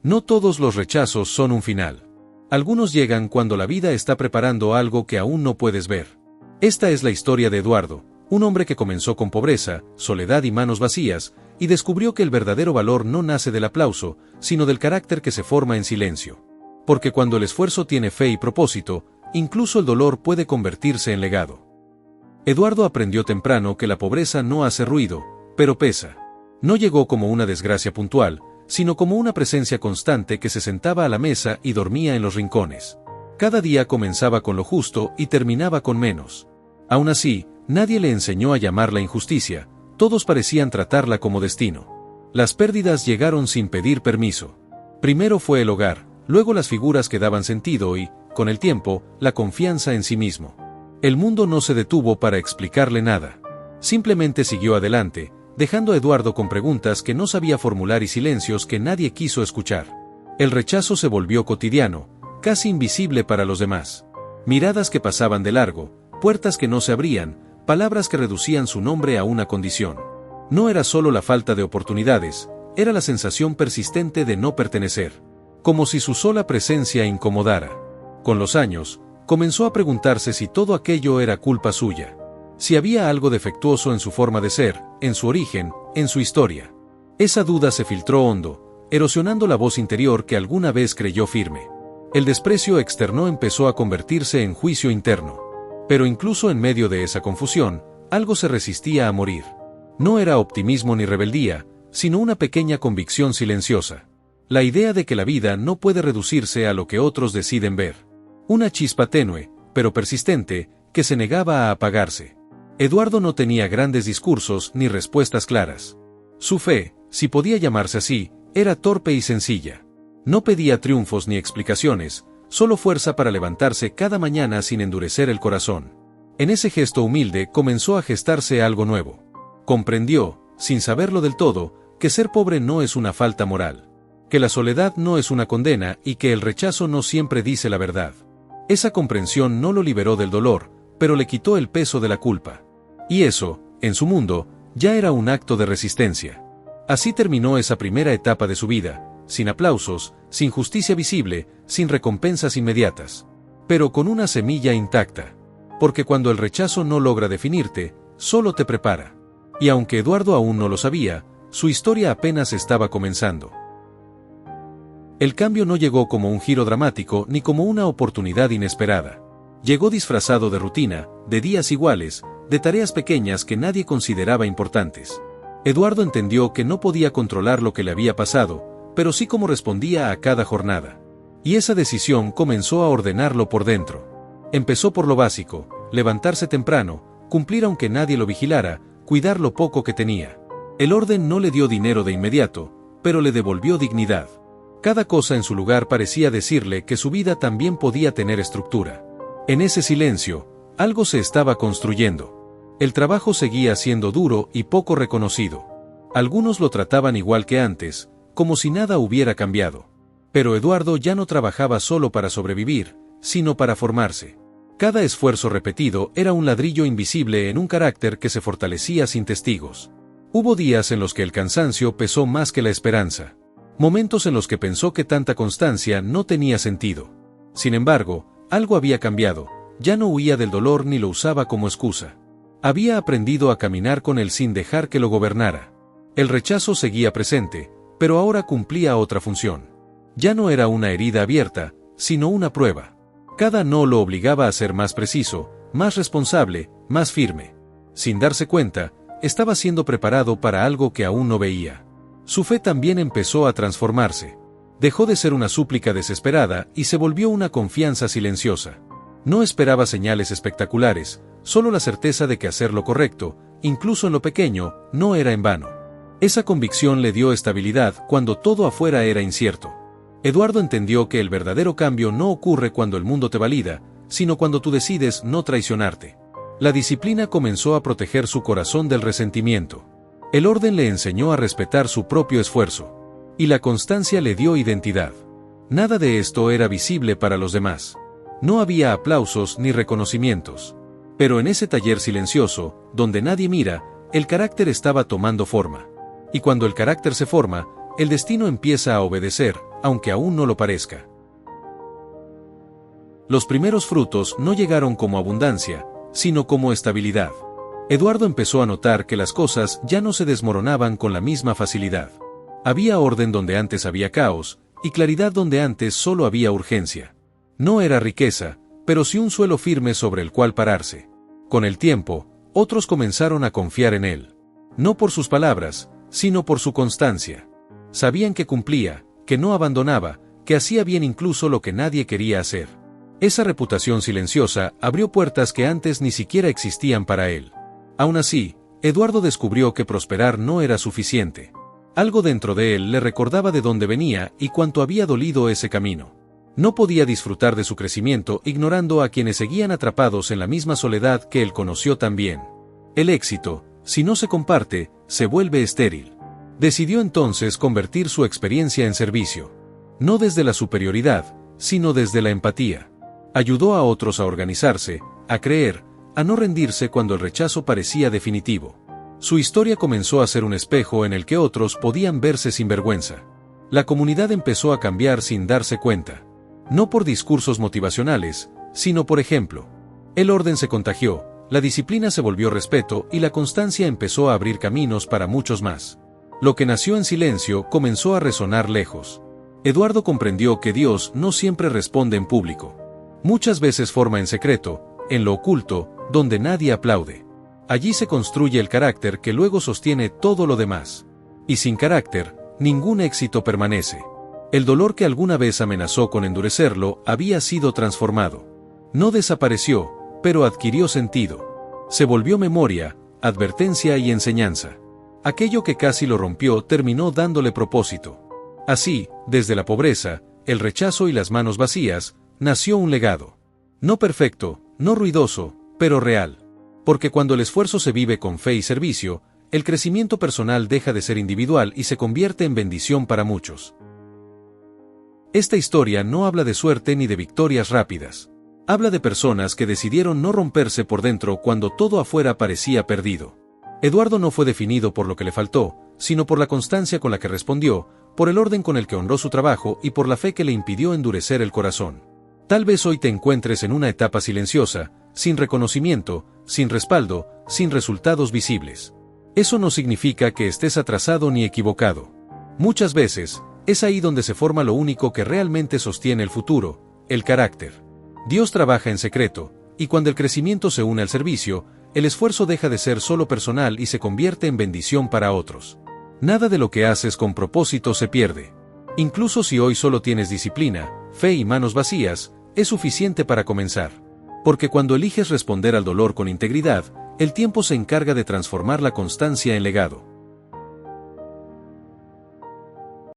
No todos los rechazos son un final. Algunos llegan cuando la vida está preparando algo que aún no puedes ver. Esta es la historia de Eduardo, un hombre que comenzó con pobreza, soledad y manos vacías, y descubrió que el verdadero valor no nace del aplauso, sino del carácter que se forma en silencio. Porque cuando el esfuerzo tiene fe y propósito, incluso el dolor puede convertirse en legado. Eduardo aprendió temprano que la pobreza no hace ruido, pero pesa. No llegó como una desgracia puntual, sino como una presencia constante que se sentaba a la mesa y dormía en los rincones. Cada día comenzaba con lo justo y terminaba con menos. Aún así, nadie le enseñó a llamarla injusticia, todos parecían tratarla como destino. Las pérdidas llegaron sin pedir permiso. Primero fue el hogar, luego las figuras que daban sentido y, con el tiempo, la confianza en sí mismo. El mundo no se detuvo para explicarle nada. Simplemente siguió adelante, dejando a Eduardo con preguntas que no sabía formular y silencios que nadie quiso escuchar. El rechazo se volvió cotidiano, casi invisible para los demás. Miradas que pasaban de largo, puertas que no se abrían, palabras que reducían su nombre a una condición. No era solo la falta de oportunidades, era la sensación persistente de no pertenecer. Como si su sola presencia incomodara. Con los años, comenzó a preguntarse si todo aquello era culpa suya. Si había algo defectuoso en su forma de ser, en su origen, en su historia. Esa duda se filtró hondo, erosionando la voz interior que alguna vez creyó firme. El desprecio externo empezó a convertirse en juicio interno. Pero incluso en medio de esa confusión, algo se resistía a morir. No era optimismo ni rebeldía, sino una pequeña convicción silenciosa. La idea de que la vida no puede reducirse a lo que otros deciden ver. Una chispa tenue, pero persistente, que se negaba a apagarse. Eduardo no tenía grandes discursos ni respuestas claras. Su fe, si podía llamarse así, era torpe y sencilla. No pedía triunfos ni explicaciones, solo fuerza para levantarse cada mañana sin endurecer el corazón. En ese gesto humilde comenzó a gestarse algo nuevo. Comprendió, sin saberlo del todo, que ser pobre no es una falta moral. Que la soledad no es una condena y que el rechazo no siempre dice la verdad. Esa comprensión no lo liberó del dolor, pero le quitó el peso de la culpa. Y eso, en su mundo, ya era un acto de resistencia. Así terminó esa primera etapa de su vida, sin aplausos, sin justicia visible, sin recompensas inmediatas. Pero con una semilla intacta. Porque cuando el rechazo no logra definirte, solo te prepara. Y aunque Eduardo aún no lo sabía, su historia apenas estaba comenzando. El cambio no llegó como un giro dramático ni como una oportunidad inesperada. Llegó disfrazado de rutina, de días iguales, de tareas pequeñas que nadie consideraba importantes. Eduardo entendió que no podía controlar lo que le había pasado, pero sí cómo respondía a cada jornada. Y esa decisión comenzó a ordenarlo por dentro. Empezó por lo básico, levantarse temprano, cumplir aunque nadie lo vigilara, cuidar lo poco que tenía. El orden no le dio dinero de inmediato, pero le devolvió dignidad. Cada cosa en su lugar parecía decirle que su vida también podía tener estructura. En ese silencio, algo se estaba construyendo. El trabajo seguía siendo duro y poco reconocido. Algunos lo trataban igual que antes, como si nada hubiera cambiado. Pero Eduardo ya no trabajaba solo para sobrevivir, sino para formarse. Cada esfuerzo repetido era un ladrillo invisible en un carácter que se fortalecía sin testigos. Hubo días en los que el cansancio pesó más que la esperanza. Momentos en los que pensó que tanta constancia no tenía sentido. Sin embargo, algo había cambiado, ya no huía del dolor ni lo usaba como excusa. Había aprendido a caminar con él sin dejar que lo gobernara. El rechazo seguía presente, pero ahora cumplía otra función. Ya no era una herida abierta, sino una prueba. Cada no lo obligaba a ser más preciso, más responsable, más firme. Sin darse cuenta, estaba siendo preparado para algo que aún no veía. Su fe también empezó a transformarse. Dejó de ser una súplica desesperada y se volvió una confianza silenciosa. No esperaba señales espectaculares, solo la certeza de que hacer lo correcto, incluso en lo pequeño, no era en vano. Esa convicción le dio estabilidad cuando todo afuera era incierto. Eduardo entendió que el verdadero cambio no ocurre cuando el mundo te valida, sino cuando tú decides no traicionarte. La disciplina comenzó a proteger su corazón del resentimiento. El orden le enseñó a respetar su propio esfuerzo. Y la constancia le dio identidad. Nada de esto era visible para los demás. No había aplausos ni reconocimientos. Pero en ese taller silencioso, donde nadie mira, el carácter estaba tomando forma. Y cuando el carácter se forma, el destino empieza a obedecer, aunque aún no lo parezca. Los primeros frutos no llegaron como abundancia, sino como estabilidad. Eduardo empezó a notar que las cosas ya no se desmoronaban con la misma facilidad. Había orden donde antes había caos, y claridad donde antes solo había urgencia. No era riqueza, pero sí un suelo firme sobre el cual pararse. Con el tiempo, otros comenzaron a confiar en él. No por sus palabras, sino por su constancia. Sabían que cumplía, que no abandonaba, que hacía bien incluso lo que nadie quería hacer. Esa reputación silenciosa abrió puertas que antes ni siquiera existían para él. Aún así, Eduardo descubrió que prosperar no era suficiente. Algo dentro de él le recordaba de dónde venía y cuánto había dolido ese camino. No podía disfrutar de su crecimiento ignorando a quienes seguían atrapados en la misma soledad que él conoció tan bien. El éxito, si no se comparte, se vuelve estéril. Decidió entonces convertir su experiencia en servicio. No desde la superioridad, sino desde la empatía. Ayudó a otros a organizarse, a creer, a no rendirse cuando el rechazo parecía definitivo. Su historia comenzó a ser un espejo en el que otros podían verse sin vergüenza. La comunidad empezó a cambiar sin darse cuenta. No por discursos motivacionales, sino por ejemplo. El orden se contagió, la disciplina se volvió respeto y la constancia empezó a abrir caminos para muchos más. Lo que nació en silencio comenzó a resonar lejos. Eduardo comprendió que Dios no siempre responde en público. Muchas veces forma en secreto, en lo oculto, donde nadie aplaude. Allí se construye el carácter que luego sostiene todo lo demás. Y sin carácter, ningún éxito permanece. El dolor que alguna vez amenazó con endurecerlo había sido transformado. No desapareció, pero adquirió sentido. Se volvió memoria, advertencia y enseñanza. Aquello que casi lo rompió terminó dándole propósito. Así, desde la pobreza, el rechazo y las manos vacías, nació un legado. No perfecto, no ruidoso, pero real. Porque cuando el esfuerzo se vive con fe y servicio, el crecimiento personal deja de ser individual y se convierte en bendición para muchos. Esta historia no habla de suerte ni de victorias rápidas. Habla de personas que decidieron no romperse por dentro cuando todo afuera parecía perdido. Eduardo no fue definido por lo que le faltó, sino por la constancia con la que respondió, por el orden con el que honró su trabajo y por la fe que le impidió endurecer el corazón. Tal vez hoy te encuentres en una etapa silenciosa, sin reconocimiento, sin respaldo, sin resultados visibles. Eso no significa que estés atrasado ni equivocado. Muchas veces, es ahí donde se forma lo único que realmente sostiene el futuro, el carácter. Dios trabaja en secreto, y cuando el crecimiento se une al servicio, el esfuerzo deja de ser solo personal y se convierte en bendición para otros. Nada de lo que haces con propósito se pierde. Incluso si hoy solo tienes disciplina, fe y manos vacías, es suficiente para comenzar. Porque cuando eliges responder al dolor con integridad, el tiempo se encarga de transformar la constancia en legado.